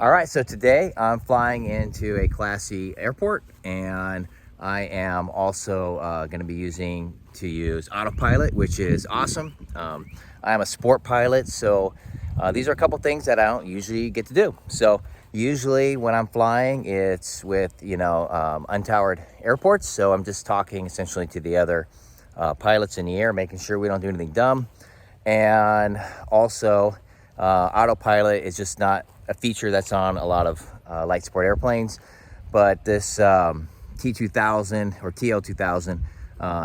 All right, so today I'm flying into a Class C airport, and I am also going to be use Autopilot, which is awesome. I am a sport pilot, so these are a couple things that I don't usually get to do. So usually when I'm flying, it's with untowered airports. So I'm just talking essentially to the other pilots in the air, making sure we don't do anything dumb. And also, Autopilot is just not a feature that's on a lot of light sport airplanes, but this T2000 or TL2000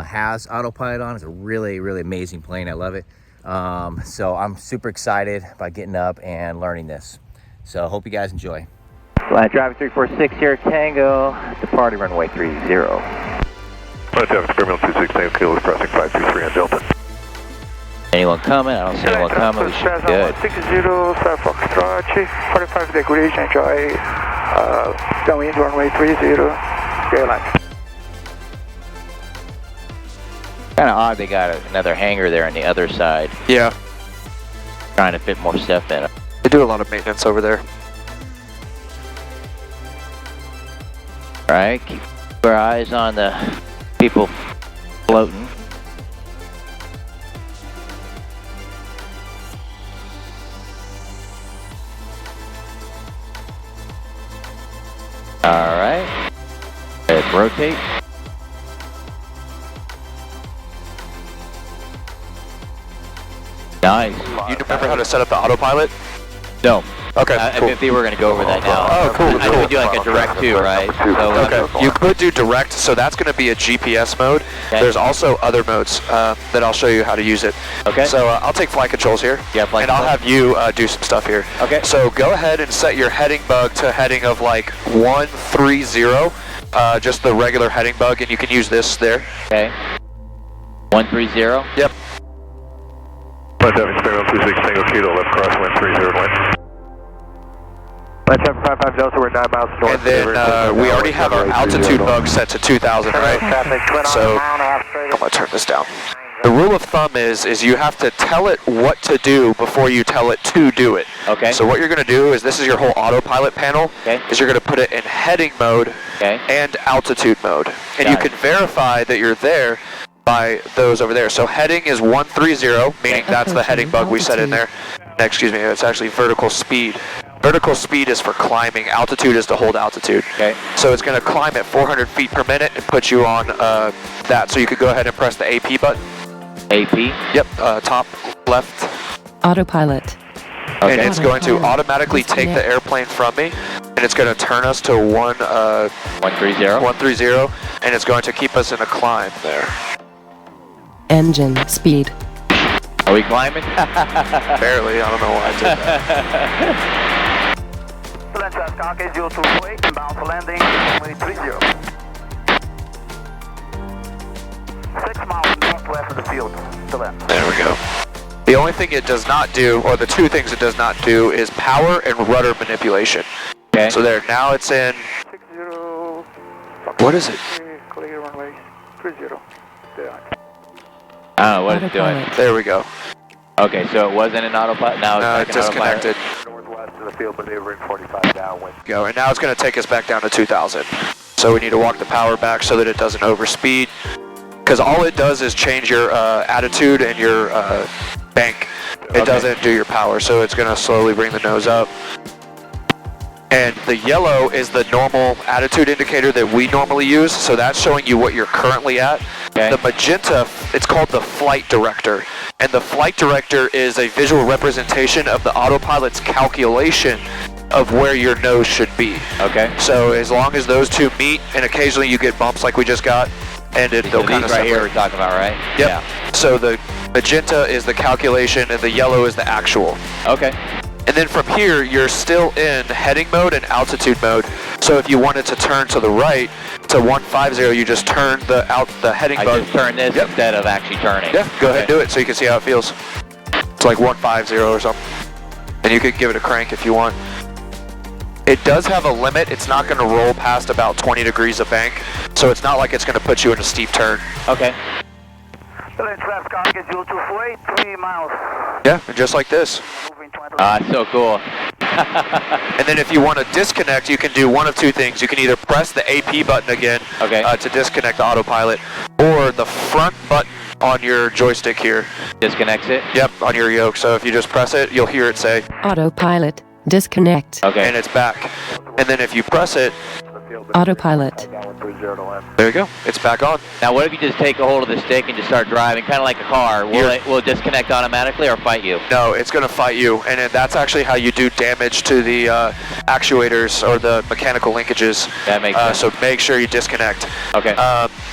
has Autopilot on. It's a really, really amazing plane. I love it. So I'm super excited about getting up and learning this. So I hope you guys enjoy. Flight driver 346 here, Tango, departing runway 30. Flight traffic experimental 26 Tango Kilo, crossing 523 on Delta. Anyone coming? I don't see anyone coming. We should be good. 60 South Foxtrot, 45 degrees, enjoy downwind runway 30, airline. Kind of odd they got another hangar there on the other side. Yeah. Trying to fit more stuff in. They do a lot of maintenance over there. Alright, keep our eyes on the people floating. Alright. Let's rotate. Nice. You remember how to set up the autopilot? No. Okay, cool. If they were going to go over that now. Oh, cool. I know we do like a direct too, right? So, Okay, you could do direct, so that's going to be a GPS mode. Okay. There's also other modes that I'll show you how to use it. Okay. So I'll take flight controls here, Yeah, flight and I'll have you do some stuff here. Okay. So go ahead and set your heading bug to a heading of like 130, just the regular heading bug, and you can use this there. Okay. 130? Yep. Flight traffic experimental 26 Tango Kilo, left crossing 130 wind. Flight traffic 55 Delta, we're 9 miles north. And then we already have our altitude bug set to 2,000, right? So I'm going to turn this down. The rule of thumb is you have to tell it what to do before you tell it to do it. Okay. So what you're going to do is, this is your whole autopilot panel, Okay. is you're going to put it in heading mode Okay. and altitude mode. And Got you it. can verify that you're there by those over there. So heading is 130, meaning that's the heading bug we set in there. Excuse me, it's actually vertical speed. Vertical speed is for climbing, altitude is to hold altitude. Okay. So it's going to climb at 400 feet per minute and put you on that. So you could go ahead and press the AP button. AP? Yep, top left. Autopilot. And it's going to Autopilot. automatically take the airplane from me, and it's going to turn us to 130? 130, and it's going to keep us in a climb there. Engine speed. Are we climbing? Barely, I don't know why I did that. Land traffic, Arcade 028, inbound for landing, runway 30. 6 miles northwest of the field to land. There we go. The only thing it does not do, or the two things it does not do, is power and rudder manipulation. Okay. So there, now it's in, 60. what is it? Clear runway 30. I don't know what it's doing. Autopilot. There we go. Okay, so it wasn't an autopilot. Now No, it's it's back in autopilot. disconnected. Northwest of the field, maneuvering 45 downwind. Go, and now it's going to take us back down to 2,000. So we need to walk the power back so that it doesn't overspeed, because all it does is change your attitude and your bank. It Okay. doesn't do your power, so it's going to slowly bring the nose up. And the yellow is the normal attitude indicator that we normally use, so that's showing you what you're currently at. Okay. The magenta, it's called the flight director, and the flight director is a visual representation of the autopilot's calculation of where your nose should be. Okay. So as long as those two meet, and occasionally you get bumps like we just got, and So they'll kind these of right here separate. we're talking about, right? Yep. Yeah. So the magenta is the calculation, and the yellow is the actual. Okay. And then from here, you're still in heading mode and altitude mode. So if you wanted to turn to the right to 150, you just turn the heading I bug. just turn this Yep. instead of actually turning. Yeah, go ahead and Okay. do it so you can see how it feels. It's like 150 or something. And you could give it a crank if you want. It does have a limit. It's not going to roll past about 20 degrees of bank. So it's not like it's going to put you in a steep turn. Okay. Land traffic, Arcade 028, 3 miles. Yeah, and just like this. Moving 20. It's so cool. And then if you want to disconnect, you can do one of two things. You can either press the AP button again to disconnect the autopilot, or the front button on your joystick here. Disconnects it? Yep, on your yoke. So if you just press it, you'll hear it say, Autopilot. Disconnect. Okay. and it's back. And then if you press it, Autopilot. there you go, it's back on. Now, what if you just take a hold of the stick and just start driving, kind of like a car? Will it disconnect automatically or fight you? No, it's going to fight you, and that's actually how you do damage to the actuators or the mechanical linkages. That makes sense. So make sure you disconnect. Okay.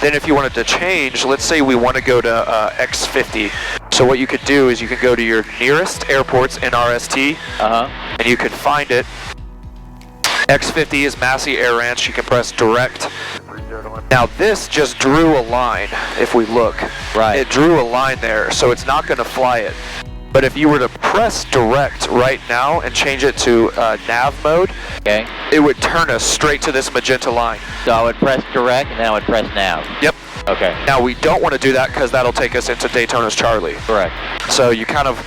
Then if you wanted to change, let's say we want to go to X50. So what you could do is you can go to your nearest airports in RST, and you can find it. X50 is Massey Air Ranch. You can press direct. Now this just drew a line. If we look, Right. it drew a line there, so it's not going to fly it. But if you were to press direct right now and change it to nav mode, Okay. it would turn us straight to this magenta line. So I would press direct and then I would press nav. Yep. Okay. Now we don't want to do that because that'll take us into Daytona's Charlie. Correct. So you kind of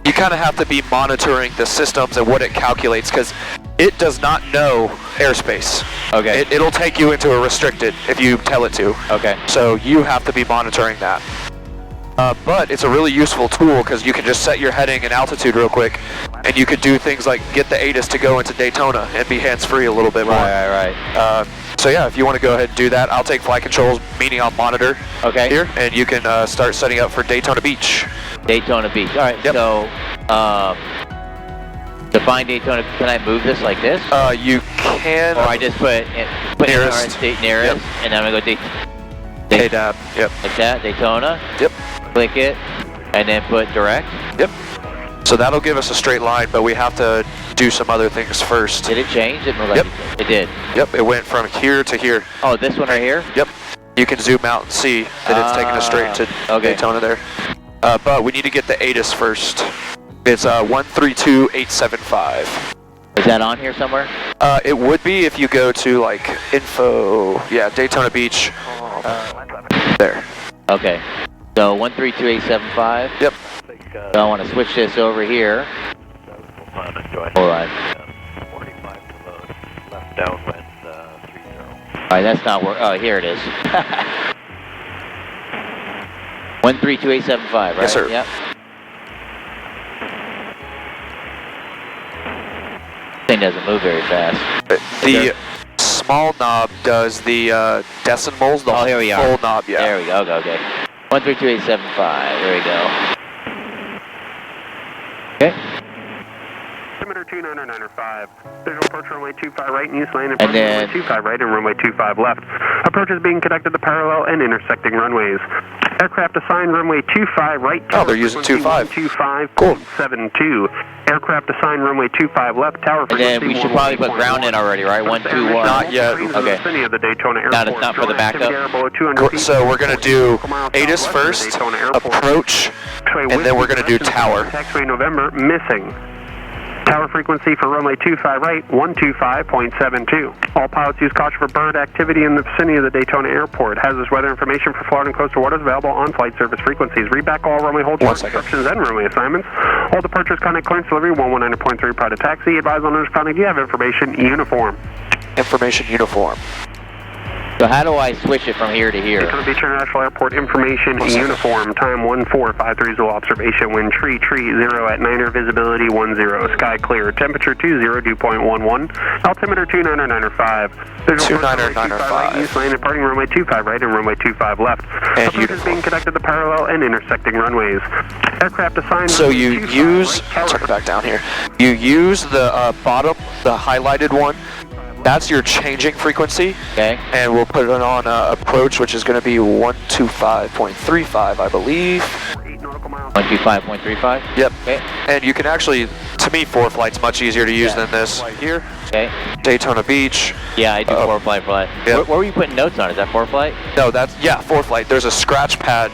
have to be monitoring the systems and what it calculates, because it does not know airspace. Okay. It'll take you into a restricted if you tell it to. Okay. So you have to be monitoring that. But it's a really useful tool because you can just set your heading and altitude real quick, and you could do things like get the ATIS to go into Daytona and be hands-free a little bit more. Right. So yeah, if you want to go ahead and do that, I'll take flight controls, meaning I'll monitor here, and you can start setting up for Daytona Beach. Daytona Beach. All right. Yep. So, to find Daytona, can I move this like this? You can. Or I just put Nearest. in state nearest, and then I'm gonna go ADAP. Yep. like that, Daytona. Yep. Click it, and then put direct. Yep. So that'll give us a straight line, but we have to do some other things first. Did it change? It Yep. It did. Yep. It went from here to here. Oh, this one right here? Yep. You can zoom out and see that it's taking us straight to Daytona there. But we need to get the ATIS first. It's 132875. Is that on here somewhere? It would be if you go to like info. Yeah, Daytona Beach. There. Okay. So 132875. Yep. So I want to switch this over here. Hold on. 45 to load. Left downwind 30. All right, that's not working. Oh, here it is. 132875, right? Yes, sir. Yep. Thing doesn't move very fast. The small knob does the decimals. The here we are. full knob, yeah. There we go. Okay. 132875. There we go. Okay. Altimeter 29905. Visual approach runway 25 right and use lane And then- runway 25 right and runway 25 left. Approach is being conducted to parallel and intersecting runways. Aircraft assigned runway 25 right. Oh, they're using 25. 25.72. Aircraft assigned runway 25 left. Tower And frequency. then we should probably put ground in already, right? 121. Not yet. Okay. Of the Daytona Airport. Not- it's not for the backup? So we're going to do ATIS first, approach, and then we're going to do tower. Taxiway November missing. Tower frequency for runway 25 right, 125.72. All pilots use caution for bird activity in the vicinity of the Daytona Airport. Hazardous weather information for Florida and coastal waters available on flight service frequencies. Read back all runway hold instructions and runway assignments. All departures, contact clearance delivery, 119.3 private taxi. Advise on understanding you have information uniform. Information uniform. So how do I switch it from here to here? Daytona Beach International Airport information uniform. Time 14530 observation. Wind tree 0 at 9er. Visibility 10. Sky clear. Temperature 20. Dew point 11. Altimeter 29905. 29905. East lane departing runway 25 right and runway 25 left. And Approach is being conducted to parallel and intersecting runways. Aircraft assigned. So you 25 use, right, turn it back down here. You use the bottom, the highlighted one. That's your changing frequency. Okay. And we'll put it on approach, which is going to be 125.35, I believe. 125.35? Yep. Okay. And you can actually, to me, 4-flight's much easier to use than this. Right here, Okay. Daytona Beach. Yeah, I do 4-flight flight. Yep. Where were you putting notes on? Is that 4-flight? No, that's, 4-flight. There's a scratch pad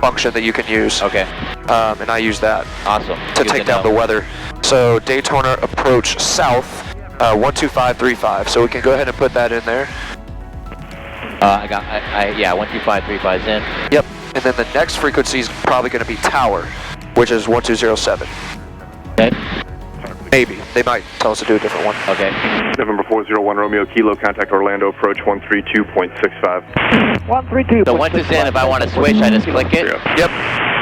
function that you can use. Okay. And I use that Awesome. to Good take down the weather. So Daytona approach south, 12535. So we can go ahead and put that in there. Yeah, 12535's in. Yep. And then the next frequency is probably going to be tower, which is 1207. Okay. Maybe. They might tell us to do a different one. Okay. November 401 Romeo Kilo, contact Orlando, approach 132.65. 132. So once it's in, if I want to switch, I just click it. Yep.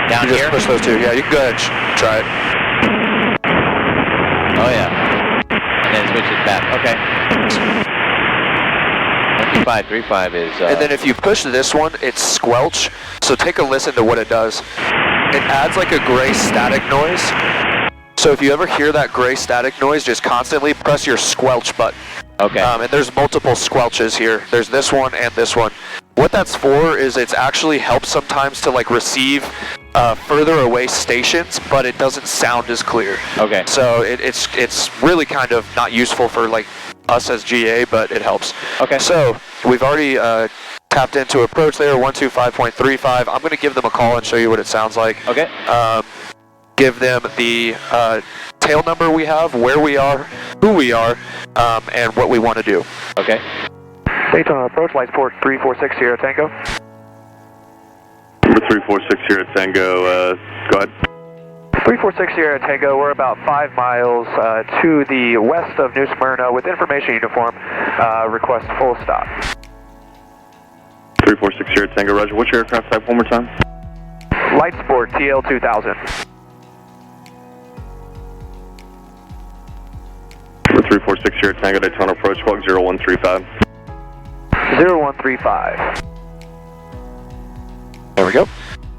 Down You just here. push those two. Yeah, you can go ahead and try it. Oh yeah. And then switch it back. Okay. 12535 is. And then if you push this one, it's squelch. So take a listen to what it does. It adds like a gray static noise. So if you ever hear that gray static noise, just constantly press your squelch button. Okay. And there's multiple squelches here. There's this one and this one. What that's for is it's actually helps sometimes to like receive further away stations, but it doesn't sound as clear. Okay. So it's really kind of not useful for like us as GA, but it helps. Okay. So we've already tapped into approach there, 125.35. I'm going to give them a call and show you what it sounds like. Okay. Give them the tail number we have, where we are, who we are, and what we want to do. Okay. Daytona approach, lights 4346 Sierra Tango. Number 346 here at Tango, go ahead. 346 Sierra Tango, we're about 5 miles to the west of New Smyrna with information uniform. Request full stop. 346 here at Tango, roger. What's your aircraft type one more time? Light Sport TL 2000. Number 346 here at Tango, Daytona approach, squawk 0135. 0135. There we go.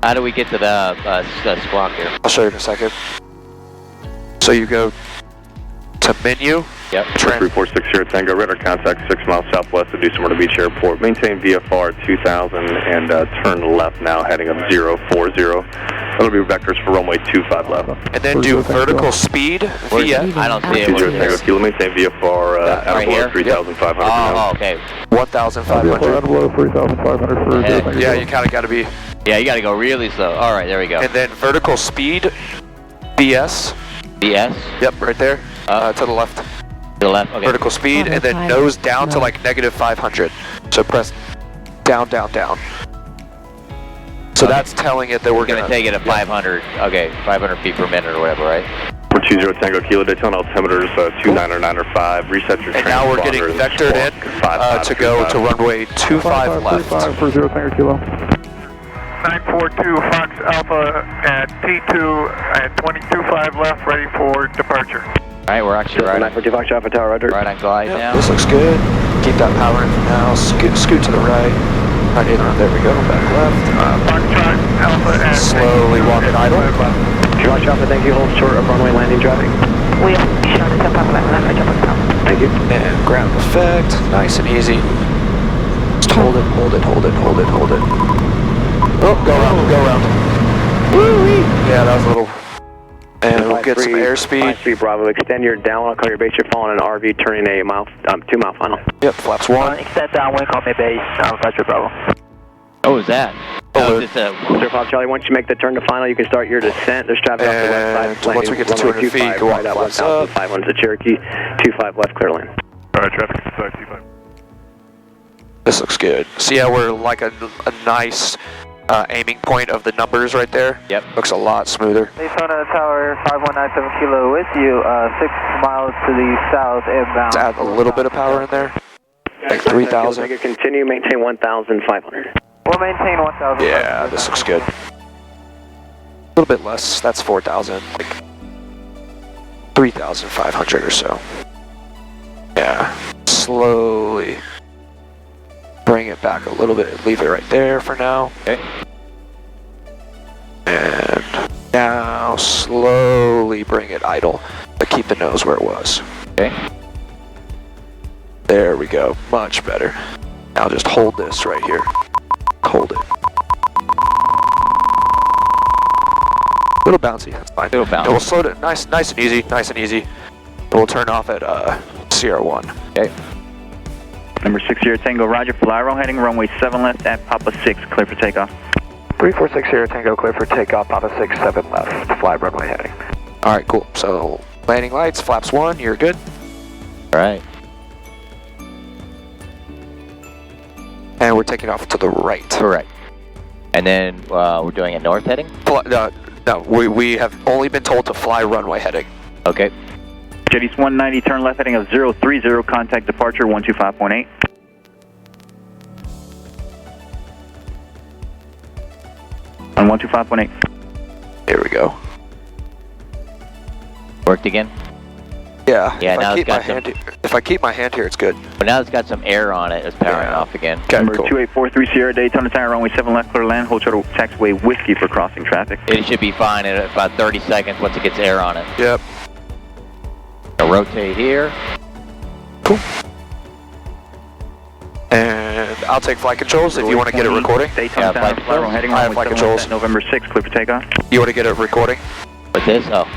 How do we get to the squawk here? I'll show you in a second. So you go to menu. Yep. 346 here at Tango, radar contact 6 miles southwest of Daytona Beach Airport. Maintain VFR 2000 and turn left now, heading up 040. That'll be vectors for runway 25 left. And then do vertical speed via I don't see it. 20 Tango Kilo, maintain VFR Right out here? below 3,500. Oh, okay. 1,500. below 3,500 for Yeah, you kind of got to be. Yeah, you got to go really slow. All right, there we go. And then vertical speed, BS. BS. Yep, right there. To the left. To the left. Okay. Vertical speed, and then nose down to like -500. So press down, down, down. So that's telling it that we're We're gonna take it at 500. Okay, 500 feet per minute or whatever, right? 420 Tango Kilo, Daytona altimeters 29905. Reset your And now we're getting vectored in to go to runway 25 left. for 0 Tango Kilo. 942 Fox Alpha at T2 at 22.5 left, ready for departure. All right, we're actually right on, 942 Fox Alpha Tower, roger. right on glide now. This looks good. Keep that power in for now. Scoot to the right. Right in. There we go. Back left. Foxtrot Alpha at Slowly walk it idle. Fox Alpha, thank you. Hold short of runway landing traffic. We have shot the top of that left, jump on top. Thank you. And ground effect. Nice and easy. Just hold it, hold it, hold it, hold it, hold it. Oh, go around, go around. Woo-wee! Yeah, that was a little. And we'll get some airspeed. 53 Bravo, extend your down. I'll call your base. You're following an RV turning a 2 mile final. Yep, flaps 1. Extend downwind, call me base, 53 Bravo. Oh, is that? Oh, Just a, Sir Fox Charlie, once you make the turn to final, you can start your descent. There's traffic off the west side. And once we get to 200 feet, go right up, out flaps up. 1,500 to Cherokee, 25 left, clear lane. Alright, traffic inside T5. This looks good. See how we're like a nice aiming point of the numbers right there? Yep. Looks a lot smoother. Daytona Tower 5197 Kilo with you, 6 miles to the south inbound. Let's add a little bit of power in there. Like 3,000. Make it continue, maintain 1,500. We'll maintain 1,000. Yeah, this looks good. A little bit less. That's 4,000. Like 3,500 or so. Yeah. Slowly bring it back a little bit. Leave it right there for now. okay. And now slowly bring it idle, but keep the nose where it was. Okay. There we go. Much better. Now just hold this right here. Hold it. Little bouncy. That's fine. Little bouncy. And we'll slow it. Nice and easy. Nice and easy. And we'll turn off at Sierra 1. Okay. Number 6 Sierra Tango, roger, fly wrong heading runway 7 left at Papa 6, clear for takeoff. 346 Sierra Tango, clear for takeoff, Papa 6, 7 left, fly runway heading. All right, cool. So landing lights, flaps 1, you're good. All right. And we're taking off to the right. Correct. And then we're doing a north heading? No, we have only been told to fly runway heading. Okay. Jet East 190, turn left heading of 030, contact departure 125.8. On 125.8. There we go. Worked again? Yeah, Yeah, now it's got if I keep my hand here, it's good. But now it's got some air on it. It's powering off again. Okay, Number cool. 2843 Sierra Daytona Tower, runway 7 left, clear land, hold short of taxiway whiskey for crossing traffic. It should be fine in about 30 seconds once it gets air on it. Yep. I'll rotate here. Cool. And I'll take flight controls if you want to get it recording. Daytona Tower, fly wrong heading I have runway flight 7 controls. left, November 6, clear for takeoff. You want to get it recording? With this? Oh.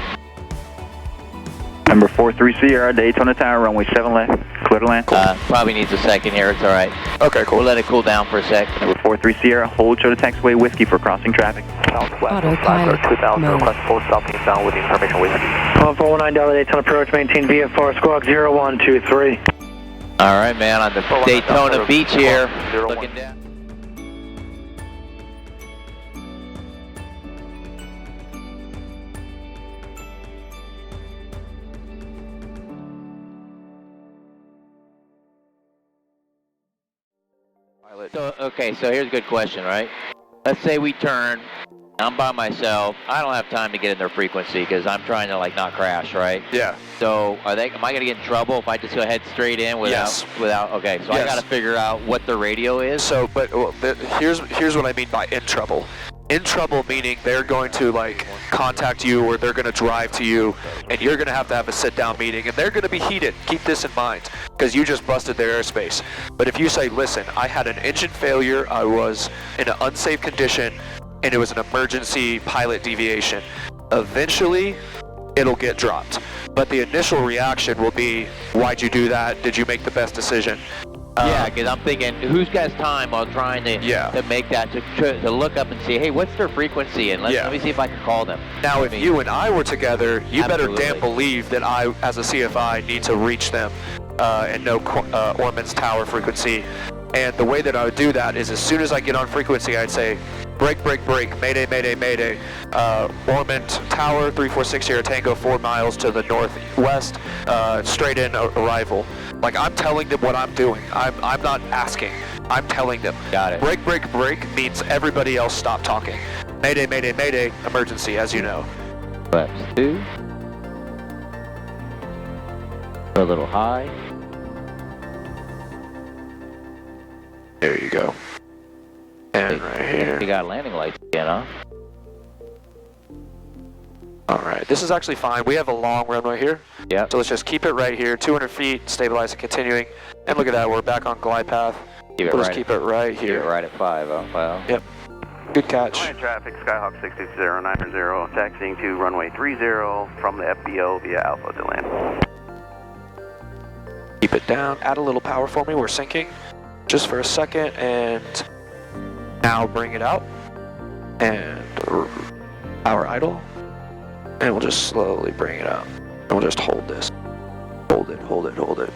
Number 43 Sierra Daytona Tower, runway 7 left, clear to land. Probably needs a second here. It's all right. Okay, cool. We'll let it cool down for a sec. Number 43 Sierra, hold short of taxiway whiskey for crossing traffic. Autopilot 2000, mode. request full stop eastbound with information whiskey. 1419 Delta Daytona approach, maintain VFR squawk 0123. All right, man. On the Daytona Beach here. Looking down. So, okay, so here's a good question, right? Let's say we turn, I'm by myself, I don't have time to get in their frequency because I'm trying to like not crash, right? Yeah. So am I going to get in trouble if I just go head straight in without, okay, so I got to figure out what the radio is? So, but here's what I mean by in trouble. In trouble meaning they're going to like contact you or they're going to drive to you and you're going to have a sit-down meeting and they're going to be heated. Keep this in mind because you just busted their airspace. But if you say, listen, I had an engine failure, I was in an unsafe condition, and it was an emergency pilot deviation, eventually it'll get dropped. But the initial reaction will be, why'd you do that? Did you make the best decision? Yeah, because I'm thinking, who's got time while trying to make that, to look up and see, hey, what's their frequency? And let me see if I can call them. Now, if you and I were together, you Absolutely. better damn believe that I, as a CFI, need to reach them and know Ormond's tower frequency. And the way that I would do that is as soon as I get on frequency, I'd say, break, break, break, mayday, mayday, mayday. Ormond Tower, 346 Sierra Tango, 4 miles to the northwest, straight in arrival. Like, I'm telling them what I'm doing. I'm not asking. I'm telling them. Got it. Break, break, break means everybody else stop talking. Mayday, mayday, mayday, emergency, as you know. Flaps 2. A little high. There you go. And right here. You got landing lights again, huh? Alright, this is actually fine. We have a long runway here. Yeah. So let's just keep it right here. 200 feet, stabilize and continuing. And look at that, we're back on glide path. Keep it We'll right just keep it right Keep here. it right at 5, huh? Well. Yep. Good catch. Traffic, Skyhawk 66090, taxiing to runway 30 from the FBO via Alpha to land. Keep it down. Add a little power for me. We're sinking. Just for a second, and now bring it out. And power idle. And we'll just slowly bring it out. And we'll just hold this. Hold it, hold it, hold it.